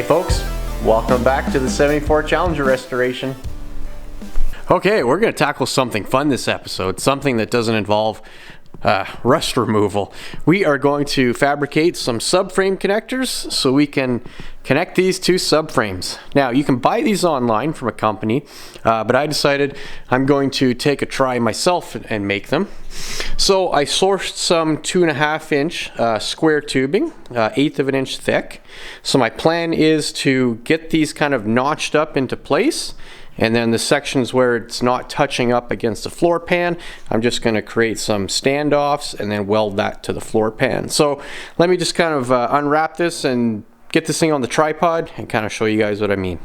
folks, welcome back to the 74 Challenger restoration. Okay, we're going to tackle something fun this episode, something that doesn't involve rust removal. We are going to fabricate some subframe connectors so we can connect these two subframes. Now, you can buy these online from a company, but I decided I'm going to take a try myself and make them. So I sourced some 2.5 inch square tubing, 1/8 of an inch thick. So my plan is to get these kind of notched up into place, and then the sections where it's not touching up against the floor pan, I'm just going to create some standoffs and then weld that to the floor pan. So let me just kind of unwrap this and get this thing on the tripod and kind of show you guys what I mean.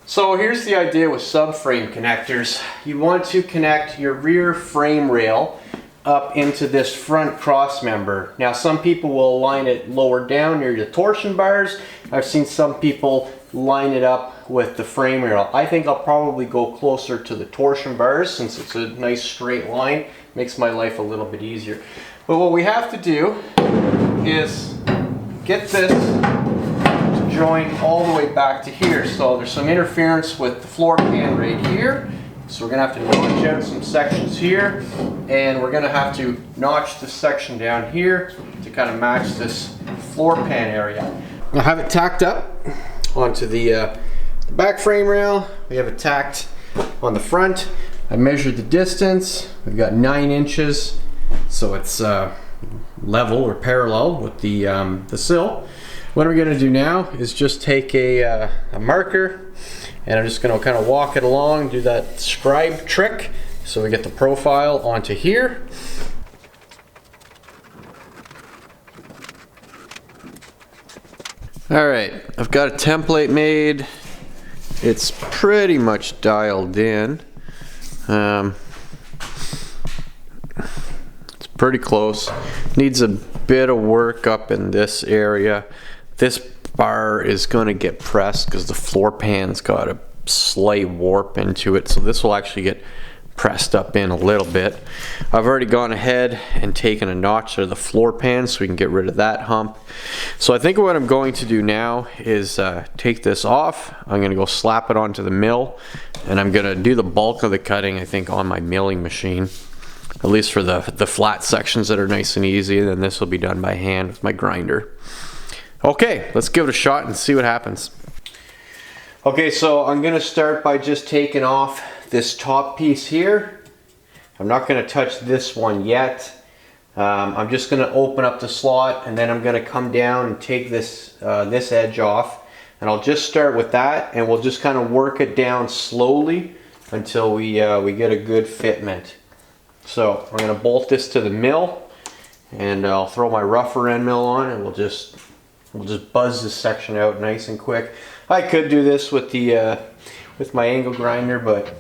So here's the idea with subframe connectors. You want to connect your rear frame rail up into this front cross member. Now some people will line it lower down near the torsion bars. I've seen some people line it up with the frame rail. I think I'll probably go closer to the torsion bars since it's a nice straight line. Makes my life a little bit easier. But what we have to do is get this to join all the way back to here. So there's some interference with the floor pan right here. So we're going to have to notch out some sections here, and we're going to have to notch this section down here to kind of match this floor pan area. I have it tacked up onto the back frame rail. We have it tacked on the front. I measured the distance. We've got 9 inches, so it's level or parallel with the sill. What I'm going to do now is just take a marker, and I'm just going to kind of walk it along, do that scribe trick, so we get the profile onto here. Alright, I've got a template made. It's pretty much dialed in. It's pretty close. Needs a bit of work up in this area. This bar is going to get pressed because the floor pan's got a slight warp into it, so this will actually get pressed up in a little bit. I've already gone ahead and taken a notch to the floor pan so we can get rid of that hump. So I think what I'm going to do now is take this off. I'm going to go slap it onto the mill, and I'm going to do the bulk of the cutting, I think, on my milling machine, at least for the flat sections that are nice and easy, and then this will be done by hand with my grinder. Okay, let's give it a shot and see what happens. Okay, so I'm going to start by just taking off this top piece here. I'm not going to touch this one yet. I'm just going to open up the slot, and then I'm going to come down and take this this edge off, and I'll just start with that, and we'll just kind of work it down slowly until we get a good fitment. So we're going to bolt this to the mill, and I'll throw my rougher end mill on, and we'll just buzz this section out nice and quick. I could do this with the with my angle grinder, but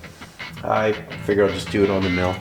I figure I'll just do it on the mill.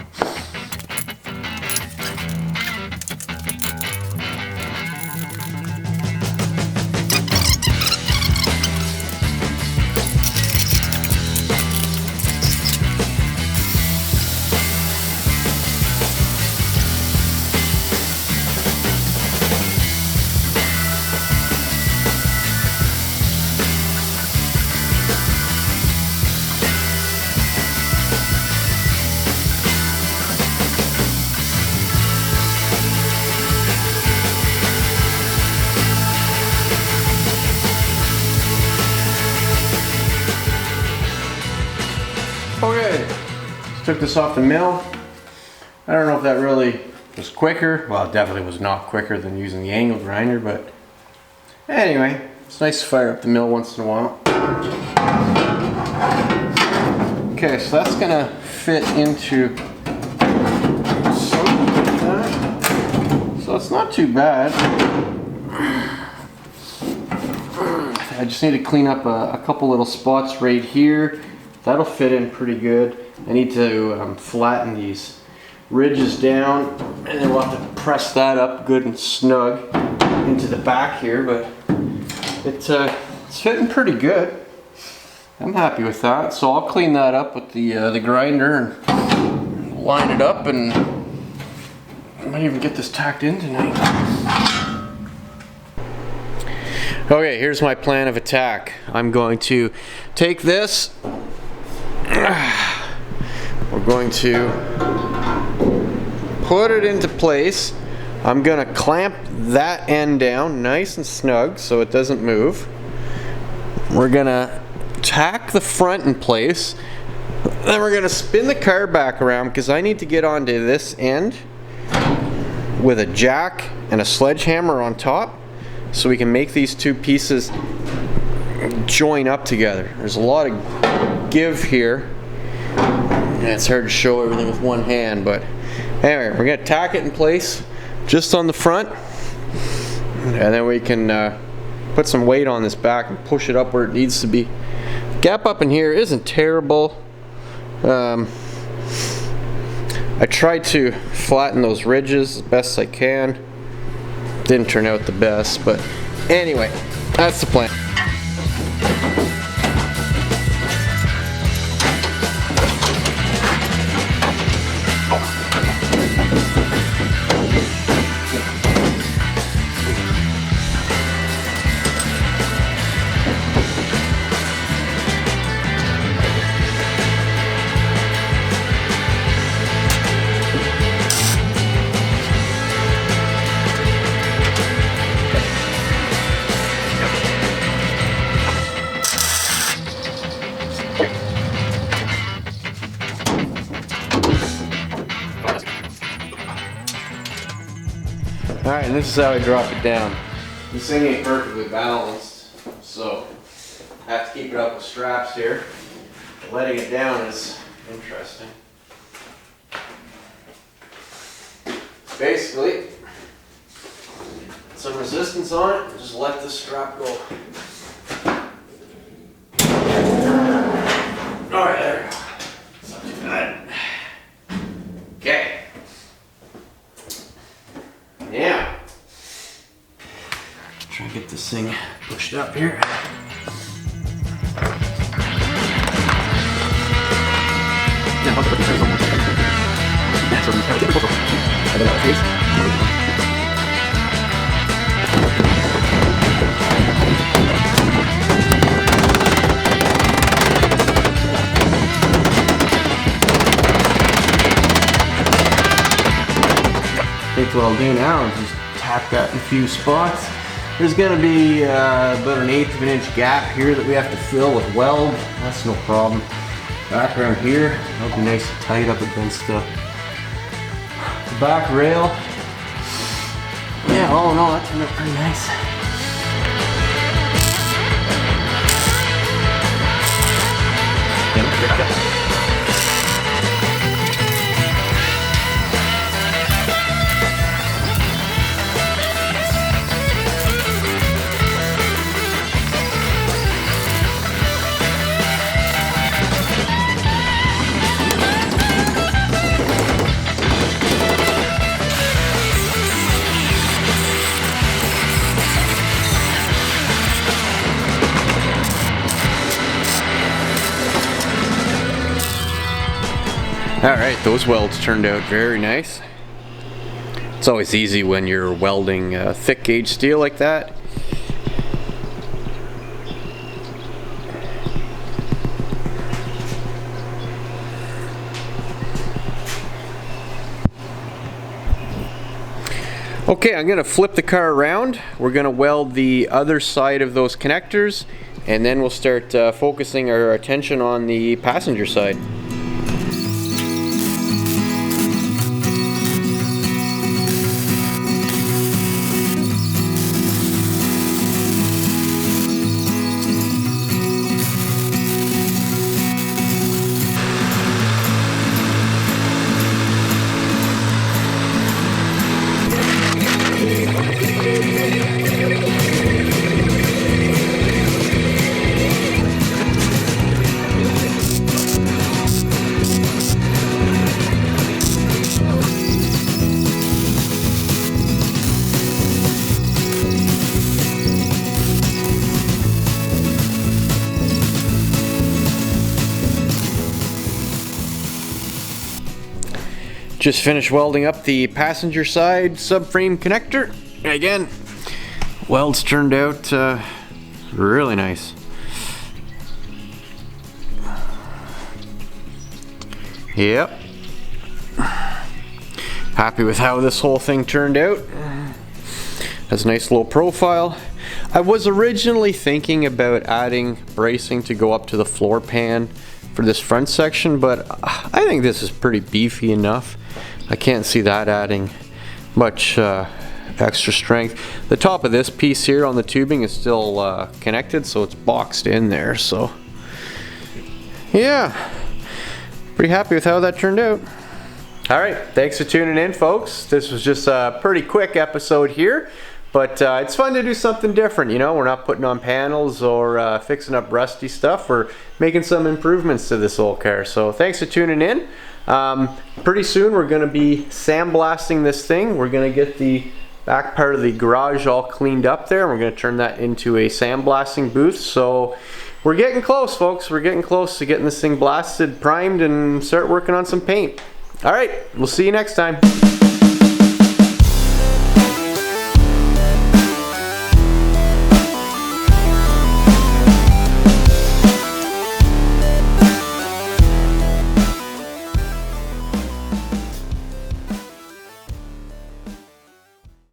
Okay, just took this off the mill. I don't know if that really was quicker. Well, it definitely was not quicker than using the angle grinder, but anyway, it's nice to fire up the mill once in a while. Okay, so that's gonna fit into something like that. So it's not too bad. I just need to clean up a couple little spots right here. That'll fit in pretty good. I need to flatten these ridges down, and then we'll have to press that up good and snug into the back here, but it's fitting pretty good. I'm happy with that. So I'll clean that up with the grinder and line it up, and I might even get this tacked in tonight. Okay, here's my plan of attack. I'm going to take this. We're going to put it into place. I'm going to clamp that end down nice and snug so it doesn't move. We're going to tack the front in place. Then we're going to spin the car back around because I need to get onto this end with a jack and a sledgehammer on top so we can make these two pieces join up together. There's a lot of give here. And it's hard to show everything with one hand, but anyway, we're going to tack it in place just on the front, and then we can put some weight on this back and push it up where it needs to be. The gap up in here isn't terrible. I tried to flatten those ridges as best I can. Didn't turn out the best, but anyway, that's the plan. Alright, and this is how I drop it down. This thing ain't perfectly balanced, so I have to keep it up with straps here. Letting it down is interesting. Basically, some resistance on it, and just let this strap go. Alright, there we go. It's not too bad. Okay. Yeah. Try to get this thing pushed up here. I think what I'll do now is just tap that in a few spots. There's going to be about an 1/8 of an inch gap here that we have to fill with weld. That's no problem. Back around here, that'll be nice and tight up against the back rail. Yeah, all in all, that turned out pretty nice. Alright, those welds turned out very nice. It's always easy when you're welding thick gauge steel like that. Okay, I'm going to flip the car around. We're going to weld the other side of those connectors, and then we'll start focusing our attention on the passenger side. Just finished welding up the passenger side subframe connector. Again, welds turned out Really nice. Yep. Happy with how this whole thing turned out. Has a nice little profile. I was originally thinking about adding bracing to go up to the floor pan for this front section, but I think this is pretty beefy enough. I can't see that adding much extra strength. The top of this piece here on the tubing is still connected, so it's boxed in there. So yeah, pretty happy with how that turned out. Alright, thanks for tuning in, folks. This was just a pretty quick episode here, but it's fun to do something different. You know, we're not putting on panels or fixing up rusty stuff. We're making some improvements to this old car. So thanks for tuning in. Pretty soon we're going to be sandblasting this thing. We're going to get the back part of the garage all cleaned up there. We're going to turn that into a sandblasting booth. So we're getting close, folks. We're getting close to getting this thing blasted, primed, and start working on some paint. Alright, we'll see you next time.